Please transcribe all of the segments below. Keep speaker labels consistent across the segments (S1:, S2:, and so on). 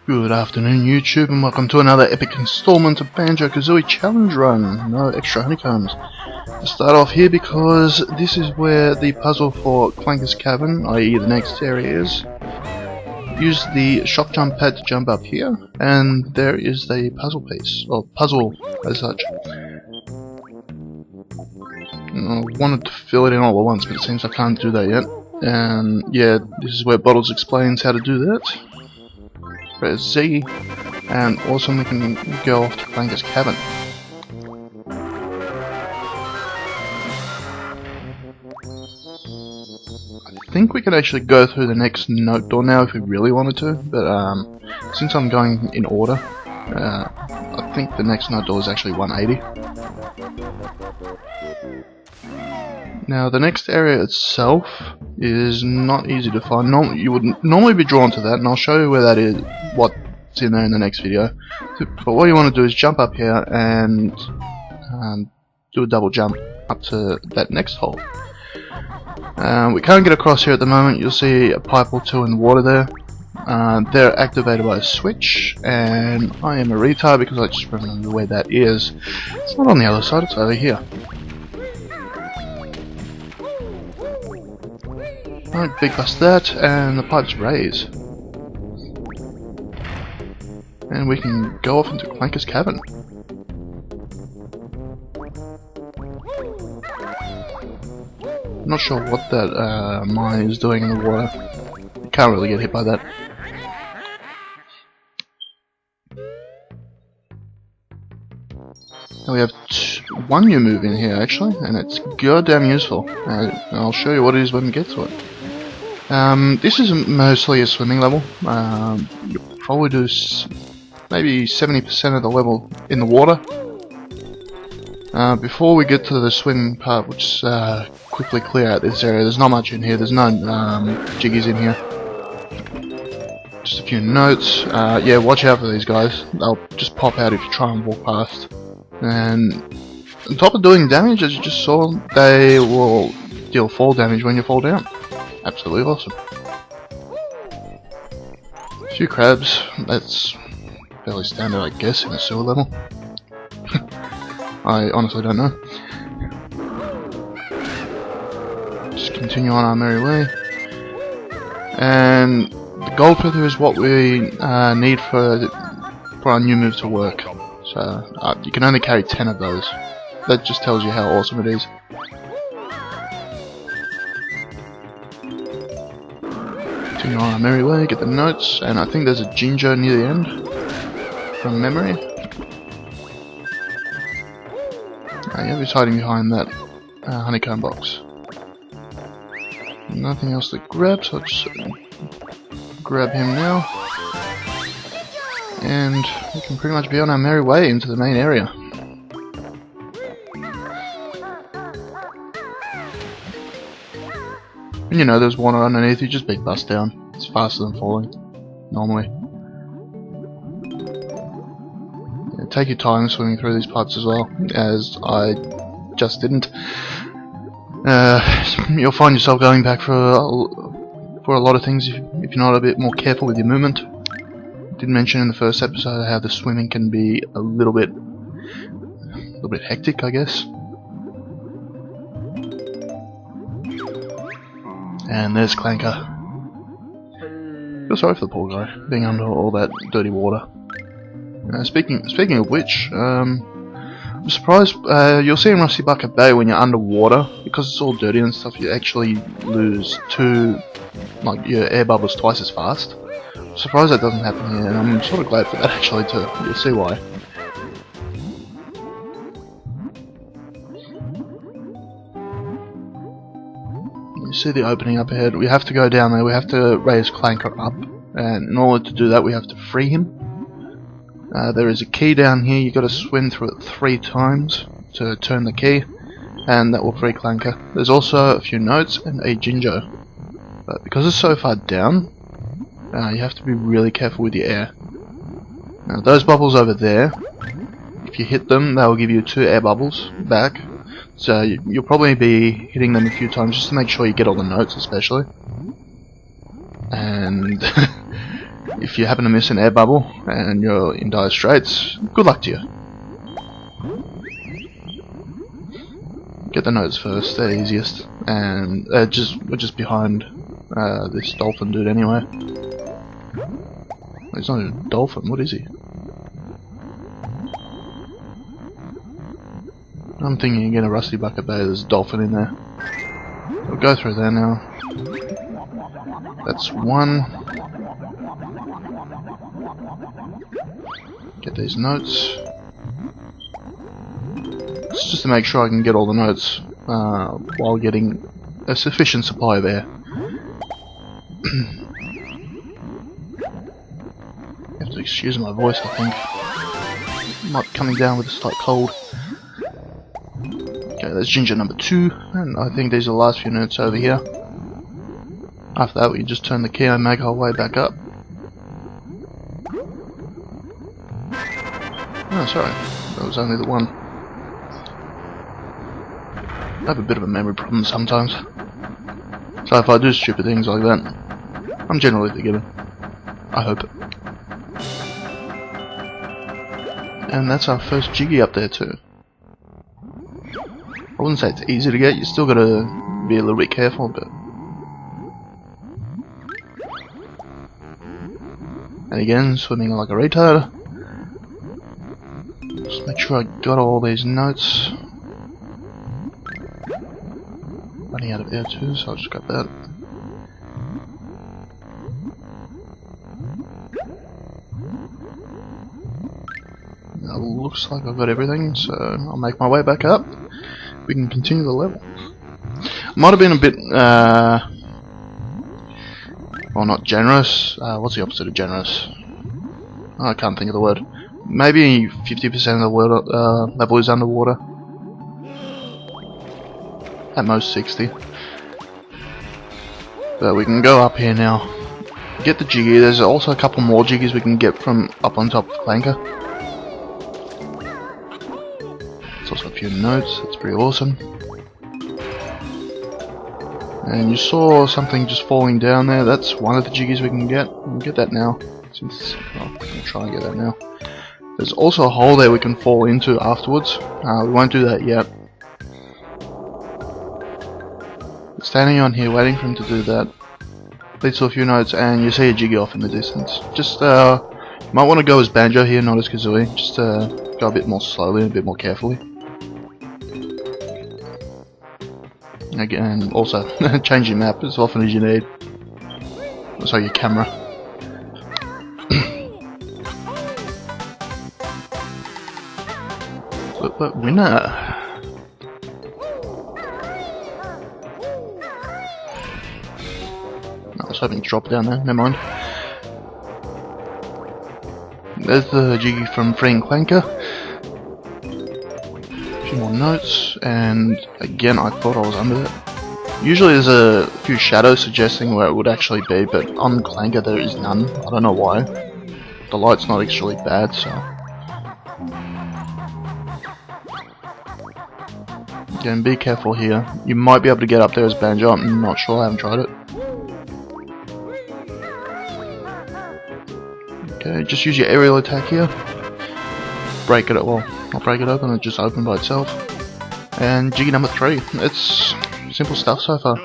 S1: Good afternoon YouTube, and welcome to another epic installment of Banjo-Kazooie Challenge Run. No extra honeycombs. I start off here because this is where the puzzle for Clanker's cabin, i.e. the next area, is. Use the shock jump pad to jump up here, and there is the puzzle piece, or puzzle as such. I wanted to fill it in all at once, but it seems I can't do that yet. And yeah, this is where Bottles explains how to do that. Press Z, and also we can go off to Clanker's cabin. I think we could actually go through the next note door now if we really wanted to, but since I'm going in order, I think the next note door is actually 180. Now the next area itself is not easy to find. You would normally be drawn to that, and I'll show you where that is, what's in there in the next video. But what you want to do is jump up here and do a double jump up to that next hole. We can't get across here at the moment. You'll see a pipe or two in the water there. They're activated by a switch, and I am a retard because I just remember where that is. It's not on the other side, it's over here. Alright, big bust that, and the pipes raise. And we can go off into Clanker's cabin. I'm not sure what that mine is doing in the water. You can't really get hit by that. And we have one new move in here actually, and it's goddamn useful. I'll show you what it is when we get to it. This is mostly a swimming level. You'll probably do maybe 70% of the level in the water. Before we get to the swimming part, which quickly clear out this area. There's not much in here. There's no jiggies in here. Just a few notes. Yeah, watch out for these guys. They'll just pop out if you try and walk past. And on top of doing damage, as you just saw, they will deal fall damage when you fall down. Absolutely awesome. A few crabs, that's fairly standard I guess in a sewer level. I honestly don't know. Just continue on our merry way. And the gold feather is what we need for our new move to work. So you can only carry 10 of those. That just tells you how awesome it is. Continue on our merry way, get the notes, and I think there's a ginger near the end, from memory. Yeah, he's hiding behind that honeycomb box. Nothing else to grab, so I'll just grab him now. And we can pretty much be on our merry way into the main area. And you know, there's water underneath, you just big bust down. It's faster than falling, normally. Yeah, take your time swimming through these parts as well, as I just didn't. You'll find yourself going back for a lot of things if you're not a bit more careful with your movement. I did mention in the first episode how the swimming can be a little bit hectic, I guess. And there's Clanker. Feel sorry for the poor guy, being under all that dirty water. Speaking of which, I'm surprised you'll see in Rusty Bucket Bay when you're underwater, because it's all dirty and stuff, you actually lose your air bubbles twice as fast. I'm surprised that doesn't happen here, and I'm sort of glad for that actually too. You'll see why. You see the opening up ahead. We have to go down there. We have to raise Clanker up, and in order to do that, we have to free him. There is a key down here. You've got to swim through it 3 times to turn the key, and that will free Clanker. There's also a few notes and a ginger, but because it's so far down, you have to be really careful with your air. Now those bubbles over there, if you hit them, they will give you 2 air bubbles back. So you'll probably be hitting them a few times just to make sure you get all the notes, especially. And if you happen to miss an air bubble and you're in dire straits, good luck to you. Get the notes first, they're easiest, and we're just behind this dolphin dude anyway. He's not a dolphin, what is he? I'm thinking you get a Rusty Bucket Bay, there's a dolphin in there. We'll go through there now. That's one. Get these notes. It's just to make sure I can get all the notes while getting a sufficient supply of air. You have to excuse my voice, I think. Might be coming down with a slight cold. Okay, that's ginger number 2, and I think these are the last few notes over here. After that, we just turn the key and make our way back up. Oh, sorry, that was only the one. I have a bit of a memory problem sometimes, so if I do stupid things like that, I'm generally forgiven. I hope. And that's our first Jiggy up there too. I wouldn't say it's easy to get, you still gotta be a little bit careful, but... And again, swimming like a retard. Just make sure I got all these notes. Running out of air too, so I'll just grab that. Now, looks like I've got everything, so I'll make my way back up. We can continue the level. Might have been a bit, well, not generous. What's the opposite of generous? I can't think of the word. Maybe 50% of the world, level is underwater. At most 60. But we can go up here now. Get the Jiggy. There's also a couple more Jiggies we can get from up on top of Clanker. There's also a few notes. That's pretty awesome. And you saw something just falling down there. That's one of the Jiggies we can get. We'll get that now. Since I'm gonna try and get that now. There's also a hole there we can fall into afterwards. We won't do that yet. Standing on here waiting for him to do that. Leads to a few notes and you see a Jiggy off in the distance. Just you might want to go as Banjo here, not as Kazooie. Just go a bit more slowly and a bit more carefully. Again, also change your map as often as you need. Also your camera. But winner. I was hoping to drop down there, never mind. There's the Jiggy from freeing Clanker. A few more notes, and again I thought I was under it. Usually there's a few shadows suggesting where it would actually be, but on Clanker there is none. I don't know why. The light's not actually bad, so... Again, be careful here. You might be able to get up there as Banjo, I'm not sure, I haven't tried it. Okay, just use your aerial attack here. Break it, well, not break it open, it just open by itself. And Jiggy number 3. It's simple stuff so far.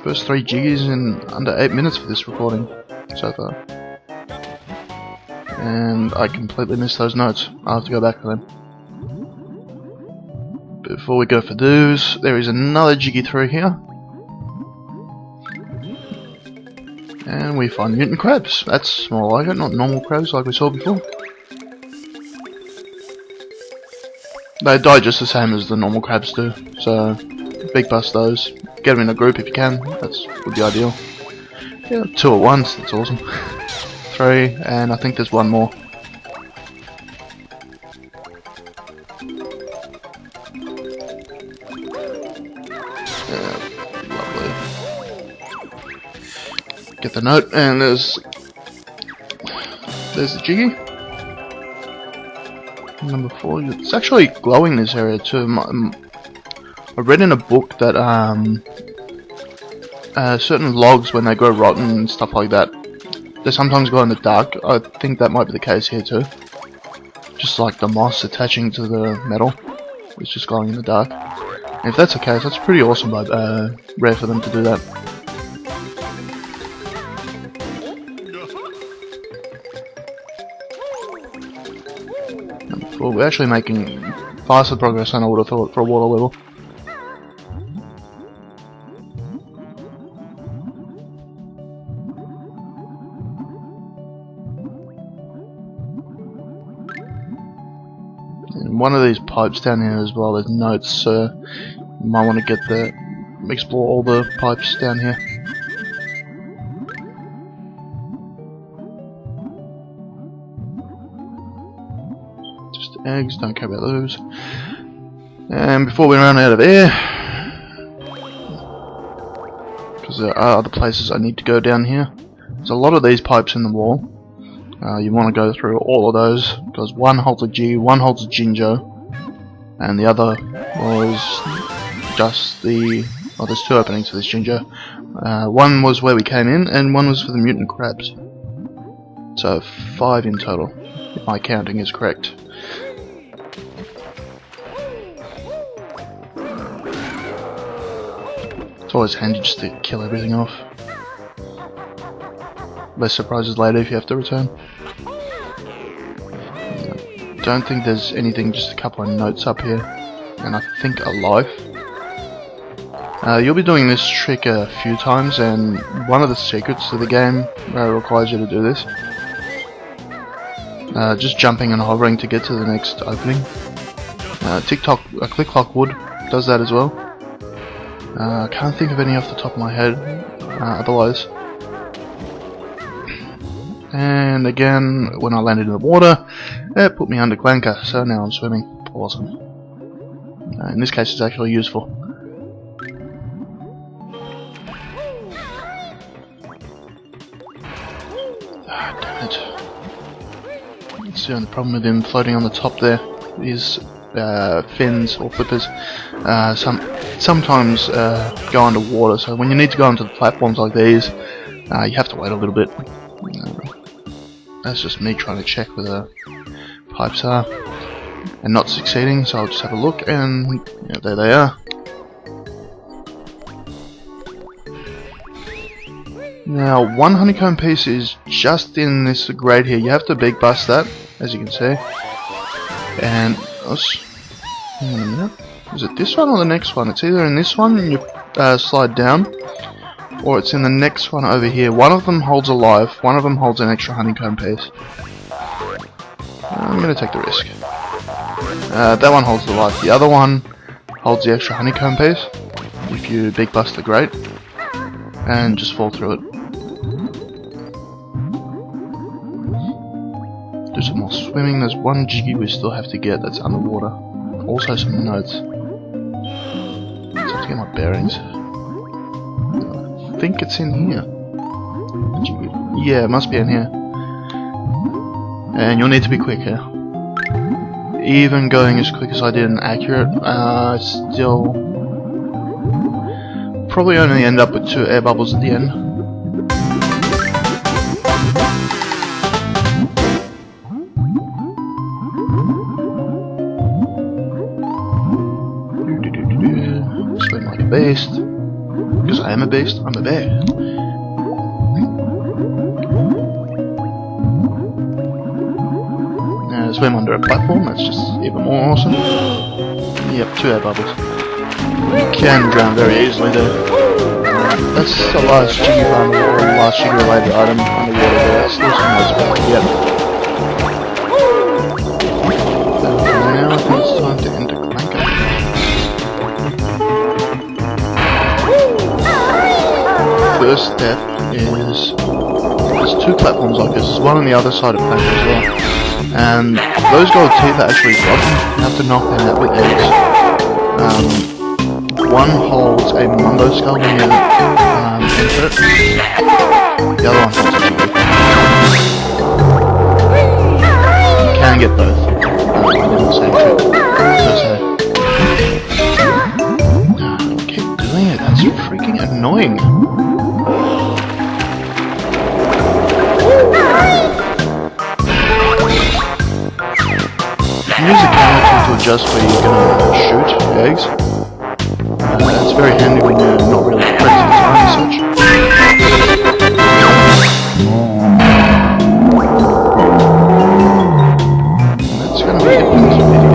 S1: First 3 Jiggies in under 8 minutes for this recording so far. And I completely missed those notes. I'll have to go back to them. Before we go for those, there is another Jiggy through here. And we find mutant crabs. That's more like it, not normal crabs like we saw before. They die just the same as the normal crabs do, so big bust those. Get them in a group if you can, would be ideal. Yeah, 2 at once, that's awesome. 3, and I think there's one more. Get the note, and there's the Jiggy. Number 4. It's actually glowing this area too. I read in a book that certain logs, when they grow rotten and stuff like that, they sometimes glow in the dark. I think that might be the case here too. Just like the moss attaching to the metal, it's just glowing in the dark. And if that's the case, that's pretty awesome, but rare for them to do that. Well, we're actually making faster progress than I would have thought for a water level. And one of these pipes down here as well, there's notes, so you might want to explore all the pipes down here. Eggs, don't care about those. And before we run out of air, because there are other places I need to go down here. There's a lot of these pipes in the wall. You want to go through all of those, because one holds a G, one holds a Jinjo, and the other was just the... oh, there's two openings for this Jinjo. One was where we came in, and one was for the mutant crabs. So 5 in total, if my counting is correct. It's always handy just to kill everything off. Less surprises later if you have to return. Don't think there's anything, just a couple of notes up here. And I think a life. You'll be doing this trick a few times, and one of the secrets of the game requires you to do this. Just jumping and hovering to get to the next opening. Click Clock Wood does that as well. I can't think of any off the top of my head otherwise. And again, when I landed in the water, it put me under Clanker, so now I'm swimming. Awesome. In this case it's actually useful. Ah, damn it. That's the only problem with him floating on the top there is fins or flippers sometimes go underwater, so when you need to go onto the platforms like these, you have to wait a little bit. That's just me trying to check where the pipes are and not succeeding, so I'll just have a look, and yeah, there they are. Now, one honeycomb piece is just in this grate here. You have to big bust that, as you can see. And hang on a minute. Is it this one or the next one? It's either in this one and you slide down, or it's in the next one over here. One of them holds a life, one of them holds an extra honeycomb piece. I'm going to take the risk. That one holds the life. The other one holds the extra honeycomb piece if you big bust the grate and just fall through it. Do some more swimming. There's one Jiggy we still have to get that's underwater. Also some notes. Just have to get my bearings. I think it's in here. Yeah, it must be in here. And you'll need to be quick here. Even going as quick as I did and accurate, still probably only end up with 2 air bubbles at the end. Swim like a beast. Because I am a beast, I'm a bear. Now swim under a platform, that's just even more awesome. Yep, 2 air bubbles. You can drown very easily there. That's the last Jiggy farm or last Jiggy related item underwater there. Still some nice back. Yep. So now I think it's time to enter Clanker. First step is there's 2 platforms like this. There's one on the other side of Clanker as well. And those gold teeth are actually rotten. You have to knock them out with eggs. One holds a Mumbo skull when you enter it. The other one holds a Mumbo. You can get both. I did the same trick. Keep doing it, that's freaking annoying. just where you're going to shoot eggs. It's very handy when you're not really pressing time and such. That's going to make it